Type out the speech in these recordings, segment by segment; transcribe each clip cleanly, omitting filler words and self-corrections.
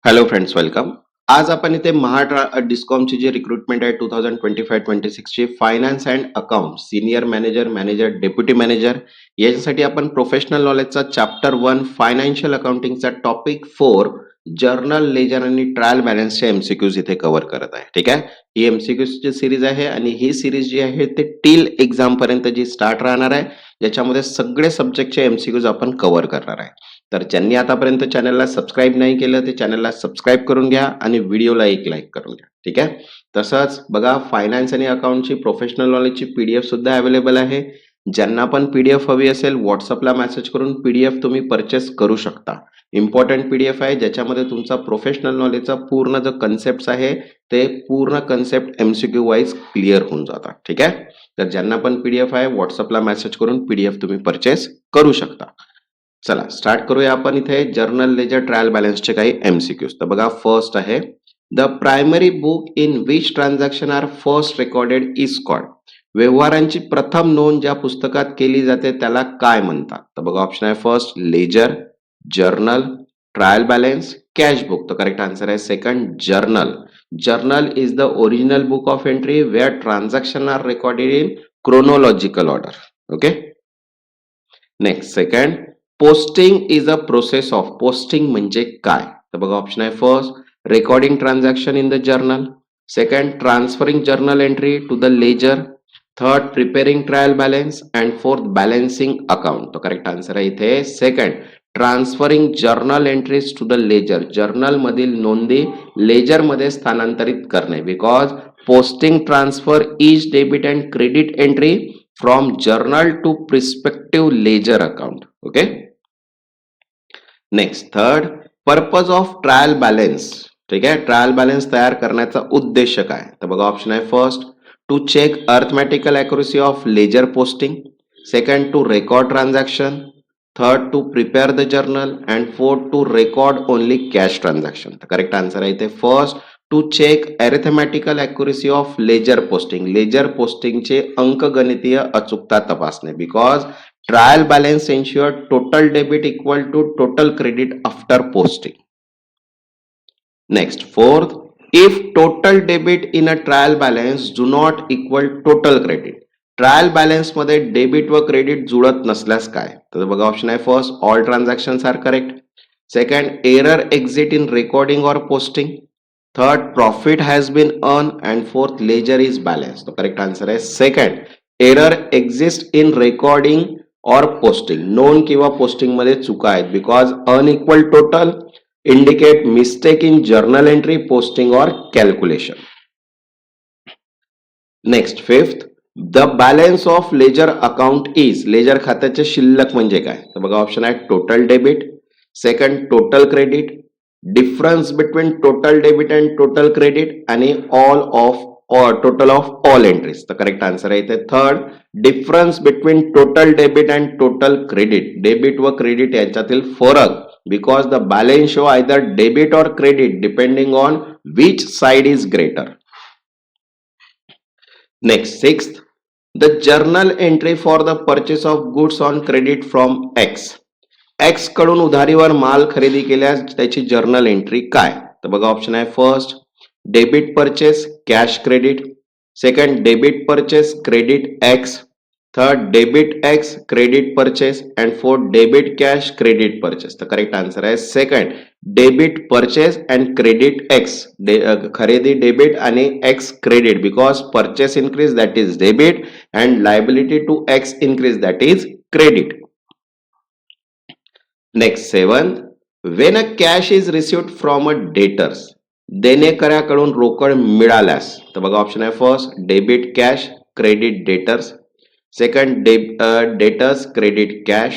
Hello friends, welcome. आज आपण इथे डिस्कॉमची जी रिक्रुटमेंट आहे 2025-26 ची finance and account senior manager, deputy manager याच्यासाठी आपण प्रोफेशनल नॉलेजचा चॅप्टर 1 फायनान्शियल अकाउंटिंगचा टॉपिक 4 जर्नल, लेजर आणि ट्रायल बॅलन्सचे एमसीक्यूज इथे कव्हर करत आहे. ठीक आहे, ही एमसीक्यूजची सिरीज आहे आणि ही सिरीज जी आहे ते टिल एक्झाम पर्यंत जी स्टार्ट राहणार आहे, याच्यामध्ये सगळे सब्जेक्टचे एमसीक्यूज आपण कव्हर करणार आहे. तर ज्यांनी आतापर्यंत चॅनलला सबस्क्राईब नाही केलं ते चॅनलला सबस्क्राईब करून घ्या आणि व्हिडिओला एक लाईक करून घ्या. ठीक आहे, तसंच बघा फायनान्स आणि अकाउंटची प्रोफेशनल नॉलेजची पीडीएफ सुद्धा अवेलेबल आहे. ज्यांना पण पीडीएफ हवी असेल व्हॉट्सअपला मेसेज करून पीडीएफ तुम्ही परचेस करू शकता. इम्पॉर्टंट पीडीएफ आहे ज्याच्यामध्ये तुमचा प्रोफेशनल नॉलेजचा पूर्ण जो कन्सेप्ट आहे ते पूर्ण कन्सेप्ट एमसीक्यू वाईज क्लिअर होऊन जातात. ठीक आहे, तर ज्यांना पण पीडीएफ आहे व्हॉट्सअपला मेसेज करून पीडीएफ तुम्ही परचेस करू शकता. चला स्टार्ट करूया आपण इथे जर्नल, लेजर, ट्रायल बॅलन्सचे काही एमसीक्यूज. तर बघा फर्स्ट आहे the primary book in which transaction are first recorded is called. व्यवहारांची प्रथम नोंद ज्या पुस्तकात केली जाते त्याला काय म्हणतात? तर बघा ऑप्शन आहे first ledger, journal, trial balance, cash book. तर करेक्ट आन्सर आहे second journal. Journal is the original book of entry where transaction are recorded in chronological order. Okay, next second posting is a process of. Posting म्हणजे काय? तर बघा option आहे first recording transaction in the journal, second transferring journal entry to the ledger, third preparing trial balance and fourth balancing account. तो correct answer आहे इथे second transferring journal entries to the ledger. जर्नल मधील नोंदी लेजर मध्ये स्थानांतरित करणे. Because posting transfer is debit and credit entry from journal to prospective ledger account. Okay, next third purpose of trial balance. ठीक आहे, ट्रायल बॅलन्स तयार करण्याचा उद्देश काय? तर बघा ऑप्शन आहे first to check arithmetical accuracy of ledger posting, second to record transaction, third to prepare the journal and fourth to record only cash transaction. तर करेक्ट आन्सर आहे इथे first to check arithmetical accuracy of ledger posting. Ledger पोस्टिंगचे अंकगणितीय अचूकता तपासणे. Because trial balance ensure total debit equal to total credit after posting. Next fourth if total debit in a trial balance do not equal total credit. Trial balance मध्ये debit व credit जुळत नसल्यास काय? तर बघा ऑप्शन आहे first all transactions are correct, second error exit in recording or posting, third profit has been earn and fourth ledger is balance. तो correct answer आहे second error exist in recording or posting. नोंद किंवा posting मध्ये चुका आहेत. Because unequal total indicate mistake in journal entry, posting or calculation. Next fifth the balance of ledger account is. Ledger खात्याचे शिल्लक म्हणजे काय? तर बघा ऑप्शन आहे total debit, second total credit, difference between total debit and total credit आणि all of total of all entries. तर correct answer आहे इथे third difference between total debit and total credit. Debit व क्रेडिट यांच्यातील फरक. Because the balance show either debit or credit depending on which side is greater. Next sixth the journal entry for the purchase of goods on credit from x. X कडून उधारीवर माल खरेदी केल्यास त्याची journal entry काय? तर बघा option आहे first debit purchase cash credit, second debit purchase credit X, third debit X credit purchase and fourth debit cash credit purchase. तर करेक्ट आन्सर आहे second debit purchase and credit X. खरेदी debit आणि X credit. Because purchase increase that is debit and liability to X increase that is credit. Next seven when a cash is received from a debtors. देणेकऱ्याकडून रोकड मिळाल्यास. तर बघा option आहे first debit cash credit debtors, second debtors credit cash,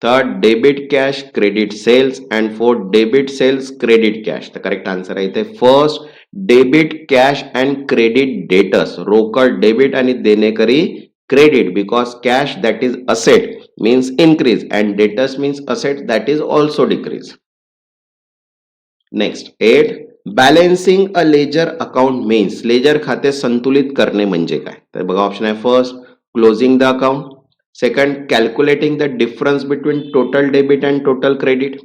third debit cash credit sales and fourth debit sales credit cash. तर correct answer आहे इथे first debit cash and credit debtors. रोकड डेबिट आणि देणेकरी credit. Because cash that is asset means increase and debtors means asset that is also decrease. Next 8 balancing a ledger account means. Ledger खाते संतुलित करणे म्हणजे काय? तर बघा ऑप्शन आहे first closing the account, second calculating the difference between total debit and total credit,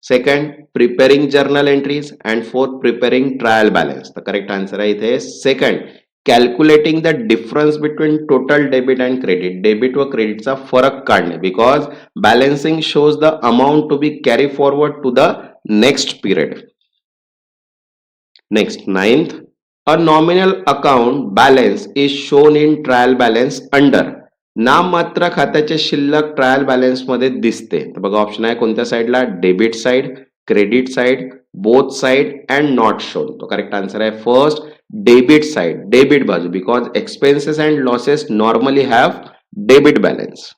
second preparing journal entries and fourth preparing trial balance. तर correct answer आहे इथे second. Calculating the difference between total debit and credit. Debit व क्रेडिटचा फरक काढणे because balancing shows the amount to be carry forward to the next period. Next ninth. A nominal account balance is shown in trial balance under. नाममात्र खात्याचे शिल्लक trial balance मध्ये दिसते. तर बघा ऑप्शन आहे कोणत्या साईडला, debit side, credit side, both side and not shown. तो करेक्ट आन्सर आहे फर्स्ट डेबिट साइड, डेबिट बाजू because expenses and losses normally have debit balance.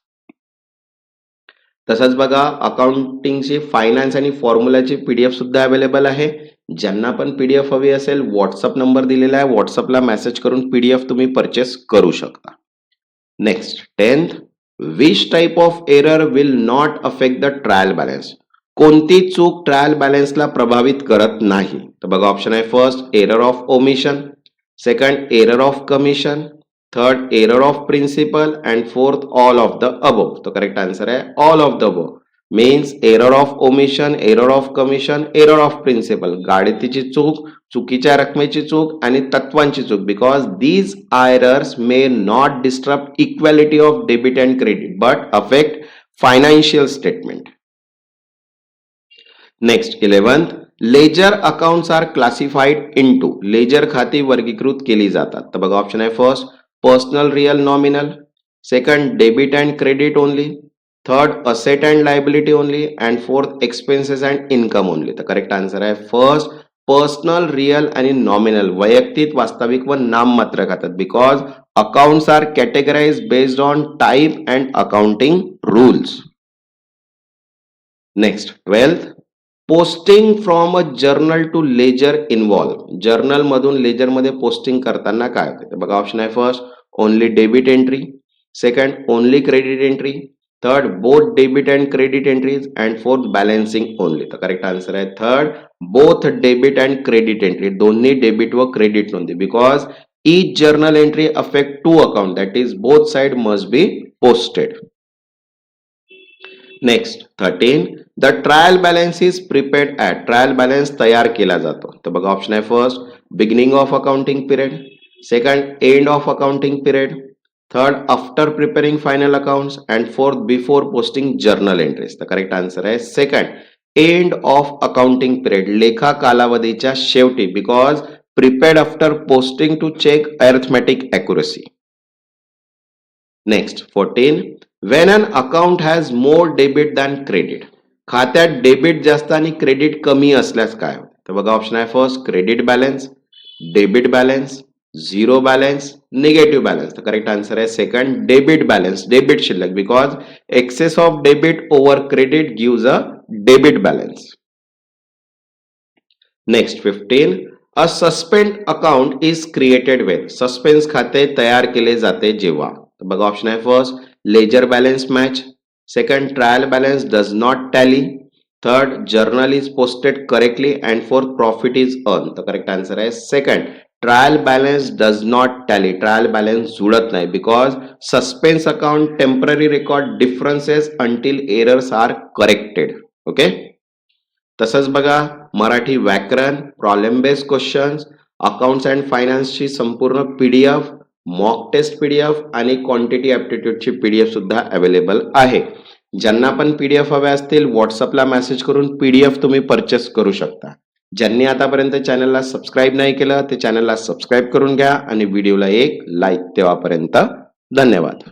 तसंच बघा अकाउंटिंगची फायनान्स आणि फॉर्म्युलाची पीडीएफ सुद्धा अवेलेबल आहे. ज्यांना पण पीडीएफ हवी असेल व्हॉट्सअप नंबर दिलेला आहे, व्हॉट्सअपला मेसेज करून पीडीएफ तुम्ही परचेस करू शकता. Next 10th. Which type of error will not affect the trial balance. कोणती चूक ट्रायल बॅलन्सला प्रभावित करत नाही. तर बघा ऑप्शन आहे first error of omission, second error of commission, third error of principle and fourth all of the above. तो correct answer आहे all of the above. Means error of omission, error of commission, error of principle. गाडीची चूक, चुकीच्या रकमेची चूक आणि तत्वांची चूक because these errors may not disturb equality of debit and credit but affect financial statement. Next 11th. Ledger accounts are classified into. Ledger खाती वर्गीकृत केली जातात. तर बघा ऑप्शन आहे first personal real nominal, second debit and credit only, third asset and liability only and fourth expenses and income only. तर correct answer आहे first personal real आणि नॉमिनल, वैयक्तिक वास्तविक व नाममात्र खात्यात because accounts are categorise based on type and accounting rules. Next 12th. Posting from a journal to ledger involve. Journal मधून ledger मध्ये पोस्टिंग करताना काय होते. बघा ऑप्शन आहे first only debit entry, second only credit entry, third both debit and credit entries and fourth balancing only. तर correct answer आहे third both debit and credit entry. दोन्ही डेबिट व क्रेडिट नोंदी because each journal entry affect two account that is both side must be posted. Next 13. The trial balance is prepared at. Trial balance तयार केला जातो. तर बघा option आहे first beginning of accounting period, second end of accounting period, third after preparing final accounts and fourth before posting journal entries. तर correct answer आहे second end of accounting period, लेखा कालावधीच्या शेवटी because prepared after posting to check arithmetic accuracy. Next 14. When an account has more debit than credit. खात्यात debit जास्त आणि credit कमी असल्यास काय होते. तर बघा ऑप्शन आहे first credit balance, debit balance, zero balance, negative balance. तर करेक्ट आन्सर आहे सेकंड डेबिट बॅलन्स, डेबिट शिल्लक because excess of debit over credit gives a debit balance. Next 15. A suspend account is created when. Suspense खाते तयार केले जाते जेव्हा. तर बघा ऑप्शन आहे first ledger balance match, second trial balance does not tally, third journal is posted correctly and fourth profit is earn. तर correct answer आहे second trial balance does not tally. Trial balance जुळत नाही because suspense account temporary record differences until errors are corrected. Okay. तसंच बघा मराठी व्याकरण, problem based questions, accounts and फायनान्सची संपूर्ण PDF, mock test PDF आणि क्वांटिटी ऍप्टिट्यूडची पीडीएफ सुद्धा अवेलेबल आहे. ज्यांना पण पीडीएफ हवे असतील व्हॉट्सअपला मेसेज करून पीडीएफ तुम्ही परचेस करू शकता. ज्यांनी आतापर्यंत चॅनलला सबस्क्राईब नाही केलं ते चॅनलला सबस्क्राईब करून घ्या आणि व्हिडिओला एक लाईक. तेव्हापर्यंत धन्यवाद.